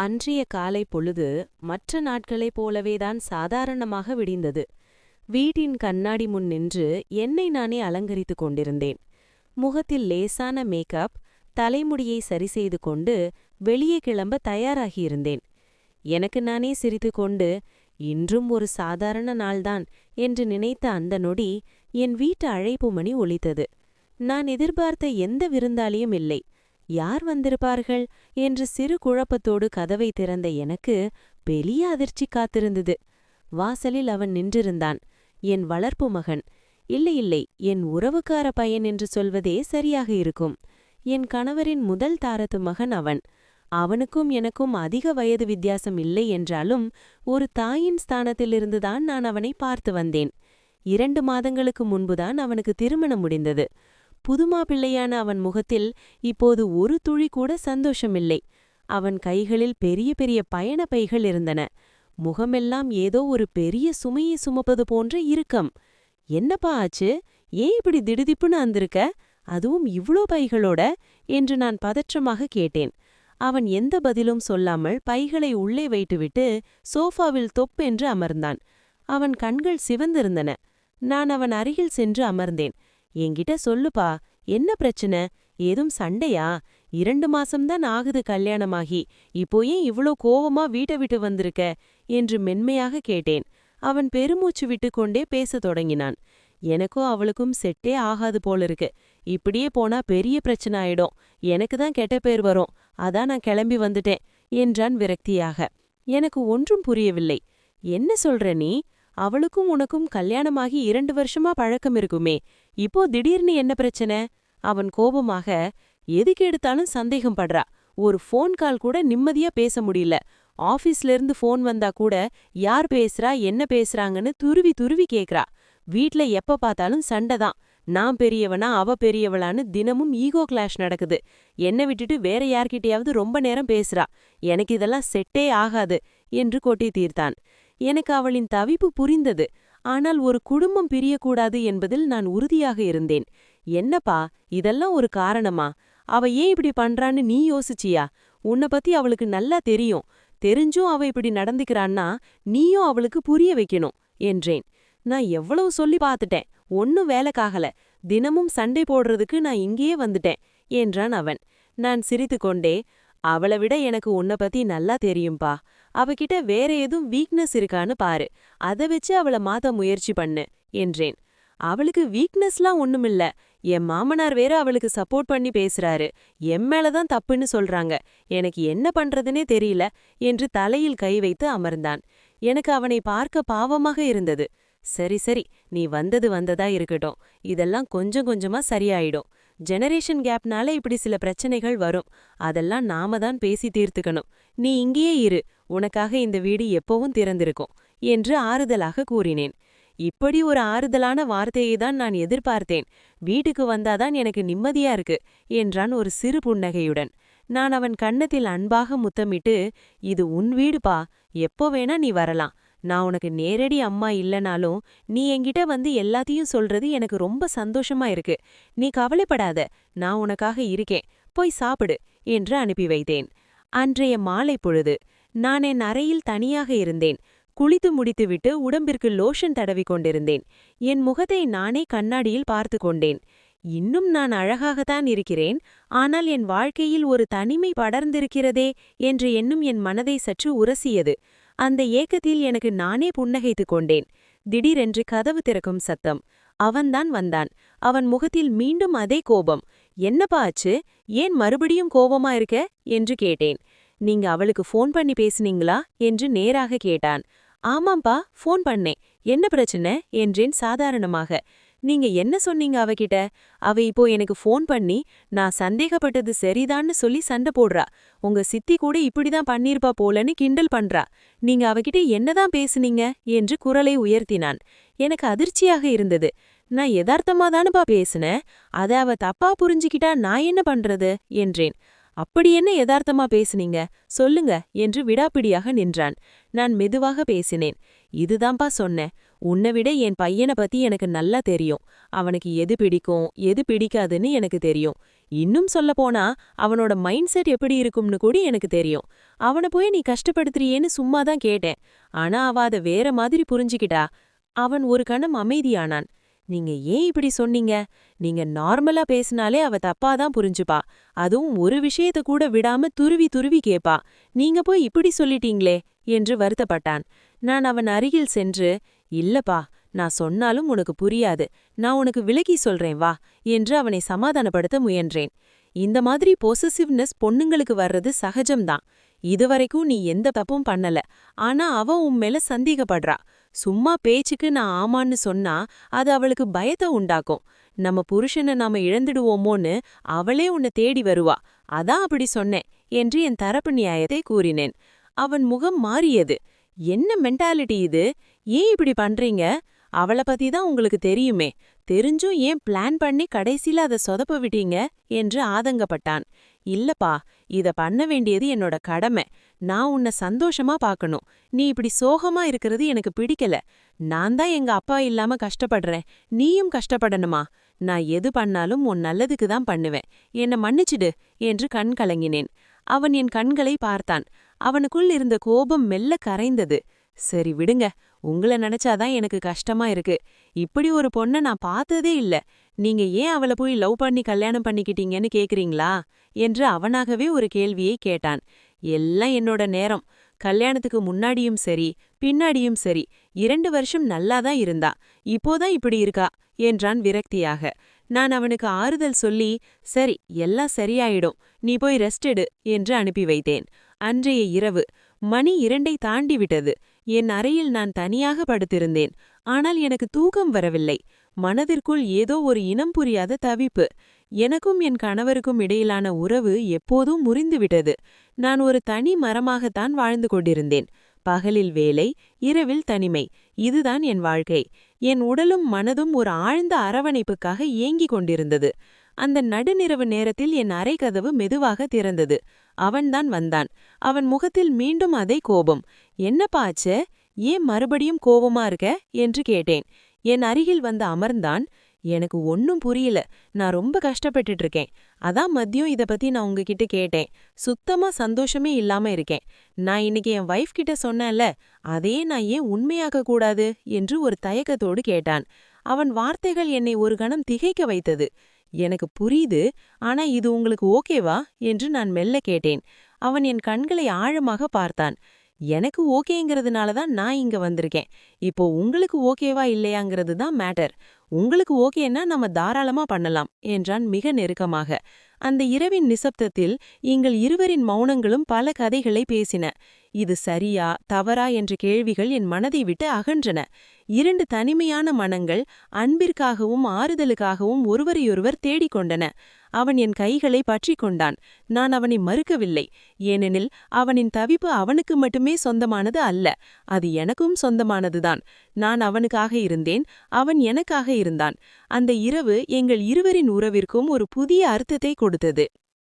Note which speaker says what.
Speaker 1: அன்றைய காலை பொழுது மற்ற நாட்களைப் போலவேதான் சாதாரணமாக விடிந்தது. வீட்டின் கண்ணாடி முன் நின்று என்னை நானே அலங்கரித்துக் கொண்டிருந்தேன். முகத்தில் லேசான மேக்கப், தலைமுடியை சரிசெய்து கொண்டு வெளியே கிளம்ப தயாராகியிருந்தேன். எனக்கு நானே சிரித்துக்கொண்டு, இன்றும் ஒரு சாதாரண நாள்தான் என்று நினைத்த அந்த நொடி என் வீட்டு அழைப்பு மணி ஒலித்தது. நான் எதிர்பார்த்த எந்த விருந்தாளியும் இல்லை. யார் வந்திருப்பார்கள் என்று சிறு குழப்பத்தோடு கதவை திறந்த எனக்கு பெரிய அதிர்ச்சி காத்திருந்தது. வாசலில் அவன் நின்றிருந்தான். என் வளர்ப்பு மகன். இல்லை இல்லை, என் உறவுக்கார பையன் என்று சொல்வதே சரியாக இருக்கும். என் கணவரின் முதல் தாரத்து மகன் அவன். அவனுக்கும் எனக்கும் அதிக வயது வித்தியாசம் இல்லை என்றாலும் ஒரு தாயின் ஸ்தானத்திலிருந்துதான் நான் அவனை பார்த்து வந்தேன். 2 மாதங்களுக்கு முன்புதான் அவனுக்கு திருமணம் முடிந்தது. புதுமாப்பிள்ளையான அவன் முகத்தில் இப்போது ஒரு துளி கூட சந்தோஷமில்லை. அவன் கைகளில் பெரிய பெரிய பயண பைகள் இருந்தன. முகமெல்லாம் ஏதோ ஒரு பெரிய சுமையை சுமப்பது போன்ற இறுக்கம். என்னப்பா ஆச்சு? ஏன் இப்படி திடுதிப்புன்னு வந்திருக்க? அதுவும் இவ்ளோ பைகளோட என்று நான் பதற்றமாக கேட்டேன். அவன் எந்த பதிலும் சொல்லாமல் பைகளை உள்ளே வைத்துவிட்டு சோஃபாவில் தொப்பென்று அமர்ந்தான். அவன் கண்கள் சிவந்திருந்தன. நான் அவன் அருகில் சென்று அமர்ந்தேன். என்கிட்ட சொல்லுப்பா, என்ன பிரச்சனை? ஏதும் சண்டையா? 2 மாசம்தான் ஆகுது கல்யாணமாகி, இப்போ ஏன் இவ்ளோ கோவமா வீட்டை விட்டு வந்திருக்க என்று மென்மையாக கேட்டேன். அவன் பெருமூச்சு விட்டுக்கொண்டே பேசத் தொடங்கினான். எனக்கும் அவளுக்கும் செட்டே ஆகாது போலிருக்கு. இப்படியே போனா பெரிய பிரச்சனை ஆயிடும். எனக்கு தான் கெட்ட பேர் வரும். அதான் நான் கிளம்பி வந்துட்டேன் என்றான் விரக்தியாக. எனக்கு ஒன்றும் புரியவில்லை. என்ன சொல்ற நீ? அவளுக்கும் உனக்கும் கல்யாணமாகி 2 வருஷமா பழக்கம் இருக்குமே, இப்போ திடீர்னு என்ன பிரச்சனை? அவன் கோபமாக, எதுக்கு எடுத்தாலும் சந்தேகம் படுறா. ஒரு ஃபோன் கால் கூட நிம்மதியா பேச முடியல. ஆபீஸ்ல இருந்து ஃபோன் வந்தா கூட யார் பேசுறா, என்ன பேசுறாங்கன்னு துருவி துருவி கேக்குறா. வீட்ல எப்ப பார்த்தாலும் சண்டை தான். நான் பெரியவனா அவ பெரியவளான்னு தினமும் ஈகோ கிளாஷ் நடக்குது. என்னை விட்டுட்டு வேற யார்கிட்டயாவது ரொம்ப நேரம் பேசுறா. எனக்கு இதெல்லாம் செட்டே ஆகாது என்று கொட்டி தீர்த்தான். எனக்கு அவளின் தவிப்பு புரிந்தது. ஆனால் ஒரு குடும்பம் பிரியக்கூடாது என்பதில் நான் உறுதியாக இருந்தேன். என்னப்பா, இதெல்லாம் ஒரு காரணமா? அவ ஏன் இப்படி பண்றான்னு நீ யோசிச்சியா? உன்னை பத்தி அவளுக்கு நல்லா தெரியும். தெரிஞ்சும் அவ இப்படி நடந்துக்கிறான்னா நீயும் அவளுக்கு புரிய வைக்கணும் என்றேன். நான் எவ்வளவு சொல்லி பார்த்துட்டேன், ஒன்னும் வேலைக்காகல. தினமும் சண்டை போடுறதுக்கு நான் இங்கேயே வந்துட்டேன் என்றான் அவன். நான் சிரித்துக்கொண்டே, அவளை விட எனக்கு உன்னை பத்தி நல்லா தெரியும்பா. அவகிட்ட வேற ஏதும் வீக்னஸ் இருக்கான்னு பாரு. அதை வச்சு அவளை மாத்த முயற்சி பண்ணு என்றேன். அவளுக்கு வீக்னஸ்லாம் ஒண்ணுமில்ல. என் மாமனார் வேற அவளுக்கு சப்போர்ட் பண்ணி பேசுறாரு. என் மேலதான் தப்புன்னு சொல்றாங்க. எனக்கு என்ன பண்றதுனே தெரியல என்று தலையில் கை வைத்து அமர்ந்தான். எனக்கு அவனை பார்க்க பாவமாக இருந்தது. சரி சரி, நீ வந்தது வந்ததா இருக்கட்டும். இதெல்லாம் கொஞ்சம் கொஞ்சமா சரியாயிடும். ஜெனரேஷன் கேப்னால இப்படி சில பிரச்சனைகள் வரும். அதெல்லாம் நாம தான் பேசி தீர்த்துக்கணும். நீ இங்கேயே இரு, உனக்காக இந்த வீடு எப்பவும் திறந்திருக்கும் என்று ஆறுதலாக கூறினேன். இப்படி ஒரு ஆறுதலான வார்த்தையை தான் நான் எதிர்பார்த்தேன். வீட்டுக்கு வந்தாதான் எனக்கு நிம்மதியா இருக்கு என்றான் ஒரு சிறு புன்னகையுடன். நான் அவன் கன்னத்தில் அன்பாக முத்தமிட்டு, இது உன் வீடுப்பா, எப்போ வேணா நீ வரலாம். நான் உனக்கு நேரடி அம்மா இல்லனாலும் நீ என்கிட்ட வந்து எல்லாத்தையும் சொல்றது எனக்கு ரொம்ப சந்தோஷமா இருக்கு. நீ கவலைப்படாத, நான் உனக்காக இருக்கேன். போய் சாப்பிடு என்று அனுப்பி வைத்தேன். அன்றைய மாலை பொழுது நான் என் அறையில் தனியாக இருந்தேன். குளித்து முடித்துவிட்டு உடம்பிற்கு லோஷன் தடவி கொண்டிருந்தேன். என் முகத்தை நானே கண்ணாடியில் பார்த்து கொண்டேன். இன்னும் நான் அழகாகத்தான் இருக்கிறேன். ஆனால் என் வாழ்க்கையில் ஒரு தனிமை படர்ந்திருக்கிறதே என்ற எண்ணம் என் மனதை சற்று உரசியது. அந்த ஏக்கத்தில் எனக்கு நானே புன்னகைத்துக் கொண்டேன். திடீரென்று கதவு திறக்கும் சத்தம். அவன்தான் வந்தான். அவன் முகத்தில் மீண்டும் அதே கோபம். என்னப்பா ஆச்சு? ஏன் மறுபடியும் கோபமா இருக்க என்று கேட்டேன். நீங்க அவளுக்கு ஃபோன் பண்ணி பேசுனீங்களா என்று நேராக கேட்டான். ஆமாம்பா, ஃபோன் பண்ணேன். என்ன பிரச்சனை என்றேன் சாதாரணமாக. நீங்க என்ன சொன்னீங்க அவகிட்ட? அவ இப்போ எனக்கு ஃபோன் பண்ணி நான் சந்தேகப்பட்டது சரிதான்னு சொல்லி சண்டை போடுறா. உங்க சித்தி கூட இப்படிதான் பண்ணிருப்பா போலன்னு கிண்டல் பண்றா. நீங்க அவகிட்ட என்னதான் பேசுனீங்க என்று குரலை உயர்த்தினான். எனக்கு அதிர்ச்சியாக இருந்தது. நான் யதார்த்தமா தானப்பா பேசுனேன். அதை அவ தப்பா புரிஞ்சுக்கிட்டா நான் என்ன பண்றது என்றேன். அப்படி என்ன யதார்த்தமா பேசுனீங்க சொல்லுங்க என்று விடாப்பிடியாக நின்றான். நான் மெதுவாக பேசினேன். இதுதான்பா சொன்னேன். உன்னை விட என் பையனை பத்தி எனக்கு நல்லா தெரியும். அவனுக்கு எது பிடிக்கும் எது பிடிக்காதுன்னு எனக்கு தெரியும். இன்னும் சொல்லப்போனா அவனோட மைண்ட் செட் எப்படி இருக்கும்னு கூட எனக்கு தெரியும். அவனை போய் நீ கஷ்டப்படுத்துறியேன்னு சும்மாதான் கேட்டேன். ஆனா அவ அத வேற மாதிரி புரிஞ்சுக்கிட்டா. அவன் ஒரு கணம் அமைதியானான். நீங்க ஏன் இப்படி சொன்னீங்க? நீங்க நார்மலா பேசினாலே அவ தப்பாதான் புரிஞ்சுப்பா. அதுவும் ஒரு விஷயத்த கூட விடாம துருவி துருவி கேப்பா. நீங்க போய் இப்படி சொல்லிட்டீங்களே என்று வருத்தப்பட்டான். நான் அவன் அருகில் சென்று, இல்லப்பா, நான் சொன்னாலும் உனக்கு புரியாது. நான் உனக்கு விளக்கி சொல்றேன் வா என்று அவனை சமாதானப்படுத்த முயன்றேன். இந்த மாதிரி பொசசிவ்னஸ் பொண்ணுங்களுக்கு வர்றது சகஜம்தான். இதுவரைக்கும் நீ எந்த தப்பும் பண்ணல. ஆனா அவ உன் மேல சந்தேகப்படுறா. சும்மா பேச்சுக்கு நான் ஆமான்னு சொன்னா அது அவளுக்கு பயத்தை உண்டாக்கும். நம்ம புருஷனை நாம இழந்துடுவோமோன்னு அவளே உன்னை தேடி வருவா. அதான் அப்படி சொன்னேன் என்று என் தரப்பு நியாயத்தை கூறினேன். அவன் முகம் மாறியது. என்ன மென்டாலிட்டி இது? ஏன் இப்படி பண்றீங்க? அவளை பத்தி தான் உங்களுக்கு தெரியுமே. தெரிஞ்சும் ஏன் பிளான் பண்ணி கடைசியில அதை சொதப்ப விட்டீங்க என்று ஆதங்கப்பட்டான். இல்லப்பா, இத பண்ண வேண்டியது என்னோட கடமை. நான் உன்னை சந்தோஷமா பார்க்கணும். நீ இப்படி சோகமா இருக்கிறது எனக்கு பிடிக்கல. நான் தான் எங்க அப்பா இல்லாம கஷ்டப்படுறேன். நீயும் கஷ்டப்படணுமா? நான் எது பண்ணாலும் உன் நல்லதுக்கு தான் பண்ணுவேன். என்னை மன்னிச்சிடு என்று கண் கலங்கினேன். அவன் என் கண்களை பார்த்தான். அவனுக்குள் இருந்த கோபம் மெல்ல கரைந்தது. சரி விடுங்க, உங்களை நினைச்சாதான் எனக்கு கஷ்டமா இருக்கு. இப்படி ஒரு பொண்ணை நான் பார்த்ததே இல்ல. நீங்க ஏன் அவளை போய் லவ் பண்ணி கல்யாணம் பண்ணிக்கிட்டீங்கன்னு கேக்குறீங்களா என்று அவனாகவே ஒரு கேள்வியை கேட்டான். எல்லாம் என்னோட நேரம். கல்யாணத்துக்கு முன்னாடியும் சரி பின்னாடியும் சரி 2 வருஷம் நல்லாதான் இருந்தா. இப்போதான் இப்படி இருக்கா என்றான் விரக்தியாக. நான் அவனுக்கு ஆறுதல் சொல்லி, சரி எல்லாம் சரியாயிடும், நீ போய் ரெஸ்ட் எடு என்று அனுப்பி வைத்தேன். அன்றைய இரவு மணி 2ஐ தாண்டிவிட்டது. என் அறையில் நான் தனியாக படுத்திருந்தேன். ஆனால் எனக்கு தூக்கம் வரவில்லை. மனதிற்குள் ஏதோ ஒரு இனம் புரியாத தவிப்பு. எனக்கும் என் கணவருக்கும் இடையிலான உறவு எப்போதும் முறிந்துவிட்டது. நான் ஒரு தனி மரமாகத்தான் வாழ்ந்து கொண்டிருந்தேன். பகலில் வேலை, இரவில் தனிமை. இதுதான் என் வாழ்க்கை. என் உடலும் மனதும் ஒரு ஆழ்ந்த அரவணைப்புக்காக ஏங்கிக் கொண்டிருந்தது. அந்த நடுநிரவு நேரத்தில் என் அறை கதவு மெதுவாக திறந்தது. அவன்தான் வந்தான். அவன் முகத்தில் மீண்டும் அதே கோபம். என்னப்பா ஆச்சு? ஏன் மறுபடியும் கோபமா இருக்க என்று கேட்டேன். என் அருகில் வந்து அமர்ந்தான். எனக்கு ஒன்னும் புரியல. நான் ரொம்ப கஷ்டப்பட்டுட்டு இருக்கேன். அதான் மதியம் இத பத்தி நான் உங்ககிட்ட கேட்டேன். சுத்தமா சந்தோஷமே இல்லாம இருக்கேன். நான் இன்னைக்கு என் வைஃப் கிட்ட சொன்னேன்ல, அதையே நான் ஏன் உண்மையாக்க கூடாது என்று ஒரு தயக்கத்தோடு கேட்டான். அவன் வார்த்தைகள் என்னை ஒரு கணம் திகைக்க வைத்தது. எனக்கு புரியுது, ஆனா இது உங்களுக்கு ஓகேவா என்று நான் மெல்ல கேட்டேன். அவன் என் கண்களை ஆழமாக பார்த்தான். எனக்கு ஓகேங்கிறதுனால தான் நான் இங்க வந்திருக்கேன். இப்போ உங்களுக்கு ஓகேவா இல்லையாங்கிறது தான் மேட்டர். உங்களுக்கு ஓகேன்னா நம்ம தாராளமா பண்ணலாம் என்றான் மிக நெருக்கமாக. அந்த இரவின் நிசப்தத்தில் எங்கள் இருவரின் மௌனங்களும் பல கதைகளை பேசின. இது சரியா தவறா என்ற கேள்விகள் என் மனதை விட்டு அகன்றன. 2 தனிமையான மனங்கள் அன்பிற்காகவும் ஆறுதலுக்காகவும் ஒருவரையொருவர் தேடிக்கொண்டன. அவன் என் கைகளை பற்றி கொண்டான். நான் அவனை மறுக்கவில்லை. ஏனெனில் அவனின் தவிப்பு அவனுக்கு மட்டுமே சொந்தமானது அல்ல, அது எனக்கும் சொந்தமானதுதான். நான் அவனுக்காக இருந்தேன், அவன் எனக்காக இருந்தான். அந்த இரவு எங்கள் இருவரின் உறவிற்கும் ஒரு புதிய அர்த்தத்தை கொடுத்தது.